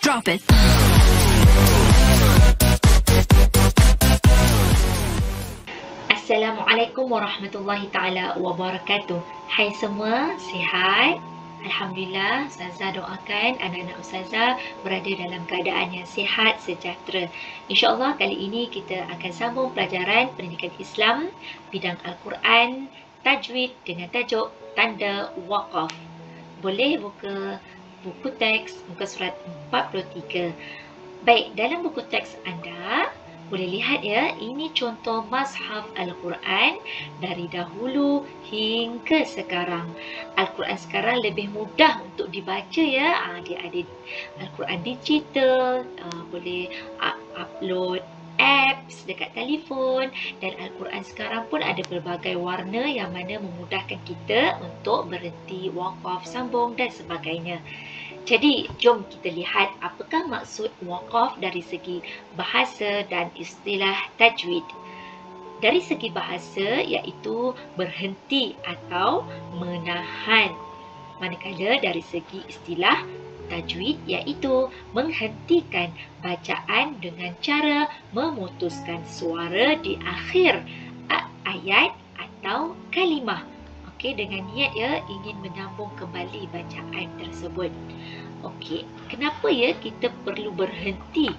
Drop it. Assalamualaikum warahmatullahi taala wabarakatuh. Hai semua, sihat? Alhamdulillah, Ustazah doakan anak-anak Ustazah berada dalam keadaan yang sihat, sejahtera. InsyaAllah kali ini kita akan sambung pelajaran pendidikan Islam bidang Al-Quran, tajwid dengan tajuk tanda waqaf. Boleh buka buku teks muka surat 43. Baik, dalam buku teks anda boleh lihat ya, ini contoh Mashaf Al-Quran dari dahulu hingga sekarang. Al-Quran sekarang lebih mudah untuk dibaca ya. Dia ada Al-Quran digital, boleh upload apps dekat telefon, dan Al-Quran sekarang pun ada pelbagai warna yang mana memudahkan kita untuk berhenti, wakaf, sambung dan sebagainya. Jadi, jom kita lihat apakah maksud waqaf dari segi bahasa dan istilah tajwid. Dari segi bahasa, iaitu berhenti atau menahan. Manakala dari segi istilah tajwid, iaitu menghentikan bacaan dengan cara memutuskan suara di akhir ayat atau kalimah. Dengan niat ya, ingin menyambung kembali bacaan tersebut. Okey, kenapa ya kita perlu berhenti?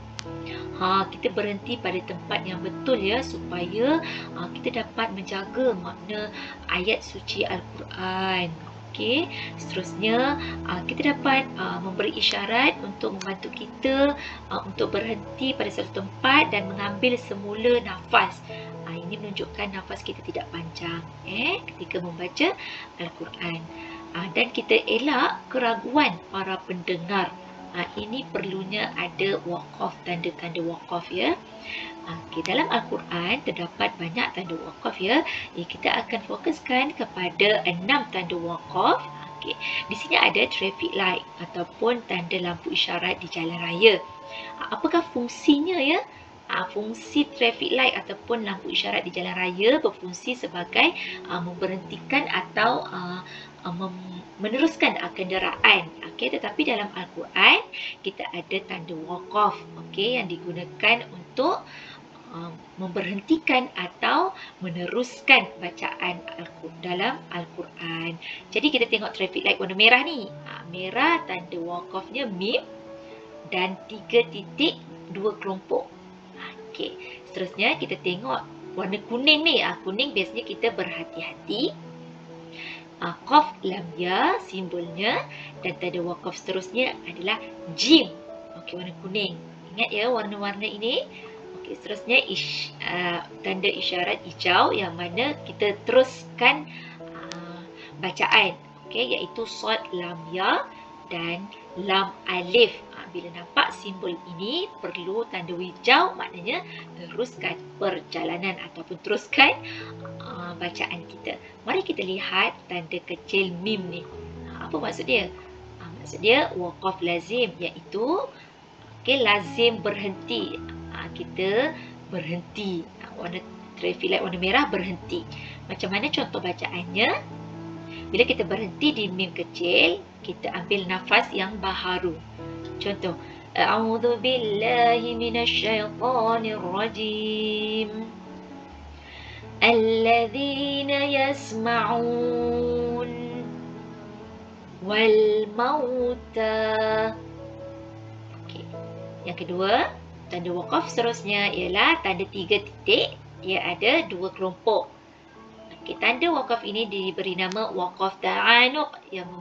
Kita berhenti pada tempat yang betul ya, supaya kita dapat menjaga makna ayat suci Al-Quran. Okey, seterusnya kita dapat memberi isyarat untuk membantu kita untuk berhenti pada satu tempat dan mengambil semula nafas. Ini menunjukkan nafas kita tidak panjang ketika membaca Al-Quran. Dan kita elak keraguan para pendengar. Ini perlunya ada waqaf, tanda-tanda waqaf ya. Dalam Al-Quran terdapat banyak tanda waqaf ya. Kita akan fokuskan kepada 6 tanda waqaf. Di sini ada traffic light ataupun tanda lampu isyarat di jalan raya. Apakah fungsinya ya? Fungsi traffic light ataupun lampu isyarat di jalan raya berfungsi sebagai memberhentikan atau meneruskan kenderaan. Tetapi dalam Al-Quran kita ada tanda waqaf yang digunakan untuk memberhentikan atau meneruskan bacaan dalam Al-Quran. Jadi kita tengok traffic light warna merah ni. Merah tanda waqafnya mim dan 3 titik 2 kelompok. Seterusnya kita tengok warna kuning ni. Kuning biasanya kita berhati-hati. Qaf lam ya simbolnya, dan tanda waqaf seterusnya adalah jim. Warna kuning. Ingat ya warna-warna ini. Seterusnya tanda isyarat hijau yang mana kita teruskan bacaan, iaitu sad lam ya dan lam alif. Bila nampak simbol ini perlu tanda hijau, maknanya teruskan perjalanan ataupun teruskan bacaan kita. Mari kita lihat tanda kecil mim ni. Apa maksud dia? Maksud dia waqaf lazim, iaitu lazim berhenti. Kita berhenti. Warna traffic light warna merah berhenti. Macam mana contoh bacaannya? Bila kita berhenti di mim kecil, kita ambil nafas yang baharu. Contoh, A'udzu billahi minasyaitonir rajim. Alladzina yasma'un wal mauta. Yang kedua, tanda waqaf seterusnya ialah tanda 3 titik. Ia ada 2 kelompok. Tanda waqaf ini diberi nama waqaf ta'anuq yang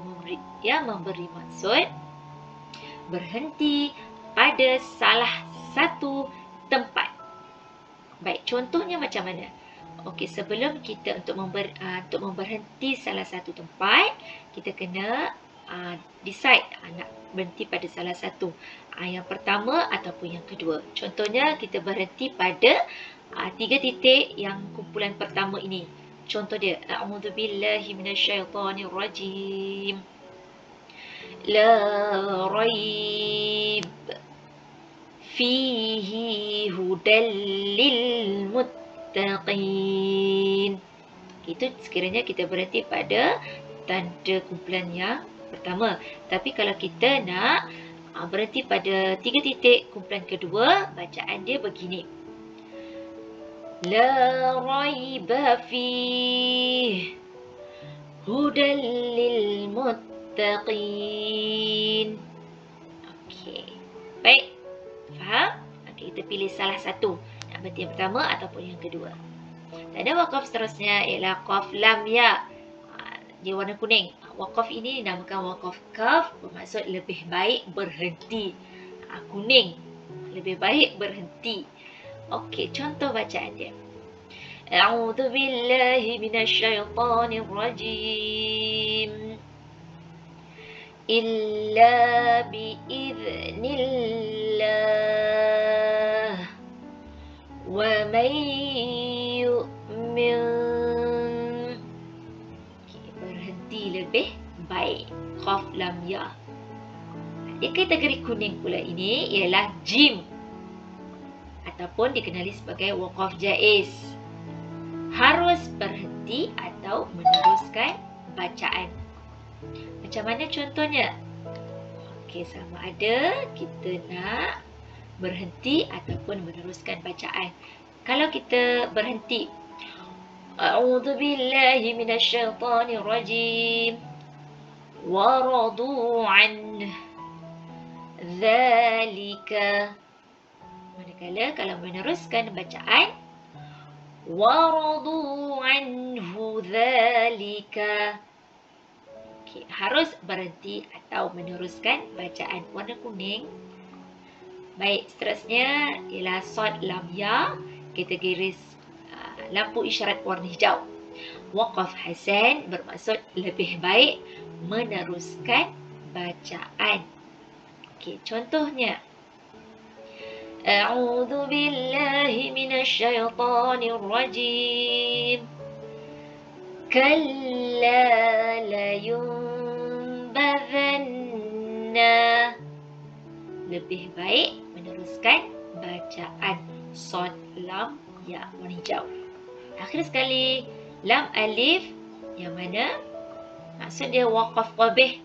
memberi maksud berhenti pada salah satu tempat. Baik, contohnya macam mana? Sebelum kita untuk memberhenti salah satu tempat, kita kena decide nak berhenti pada salah satu. Yang pertama ataupun yang kedua. Contohnya kita berhenti pada 3 titik yang kumpulan pertama ini. Contoh dia, A'udzu billahi minasyaitonir rajim. La raib fihi hudal lil muttaqin. Itu sekiranya kita berhenti pada tanda kumpulan yang pertama. Tapi kalau kita nak Berhenti pada 3 titik, kumpulan kedua, bacaan dia begini. La raiba fih hudan lil muttaqin. Okey. Baik. Faham? Okey, kita pilih salah satu. Nak berhenti yang pertama ataupun yang kedua. Tanda wakaf seterusnya ialah qaf lam ya. Dia warna kuning. Wakaf ini dinamakan wakaf kaf, bermaksud lebih baik berhenti. Kuning, lebih baik berhenti. Okey, contoh bacaan dia. A'udzu billahi minasyaitonir rajim. Illa biiznillah. Wa man yu'min. Lebih baik. Qaf lam ya. Di kategori kuning pula ini ialah jim ataupun dikenali sebagai waqaf jaiz. Harus berhenti atau meneruskan bacaan. Macam mana contohnya? Okey, sama ada kita nak berhenti ataupun meneruskan bacaan. Kalau kita berhenti, A'udzu billahi minasyaitonir rajim. Wa radu an dzalika. Manakala kalau meneruskan bacaan, wa radu anhu dzalika. Okey, harus berhenti atau meneruskan bacaan. Warna kuning. Baik, seterusnya ialah shad lam ya, kategori lampu isyarat warna hijau. Waqaf hasan bermaksud lebih baik meneruskan bacaan. Okey, contohnya. A'udzu billahi minasyaitonir rajim. Kalla la yunbadhanna. Lebih baik meneruskan bacaan. Shad lam ya warna hijau. Akhir sekali, lam alif yang mana maksud dia waqaf qabih,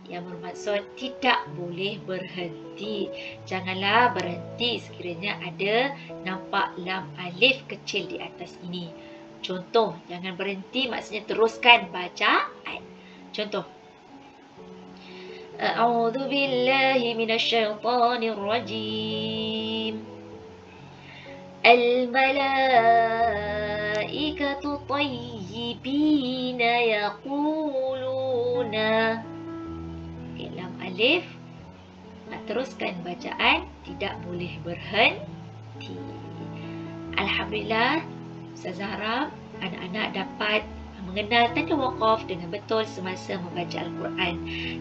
yang bermaksud tidak boleh berhenti. Janganlah berhenti sekiranya ada nampak lam alif kecil di atas ini. Contoh, jangan berhenti maksudnya teruskan bacaan. Contoh. A'udzu billahi minasyaitonir rajim. Al-malaikatu tayyibina yaquluna. Lam alif, teruskan bacaan, tidak boleh berhenti. Alhamdulillah, Ustazah harap anak-anak dapat mengenal tanda waqaf dengan betul semasa membaca Al-Quran.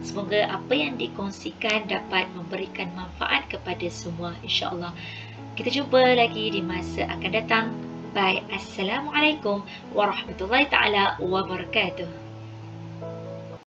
Semoga apa yang dikongsikan dapat memberikan manfaat kepada semua, insya-Allah. Kita jumpa lagi di masa akan datang. Bye. Assalamualaikum warahmatullahi taala wabarakatuh.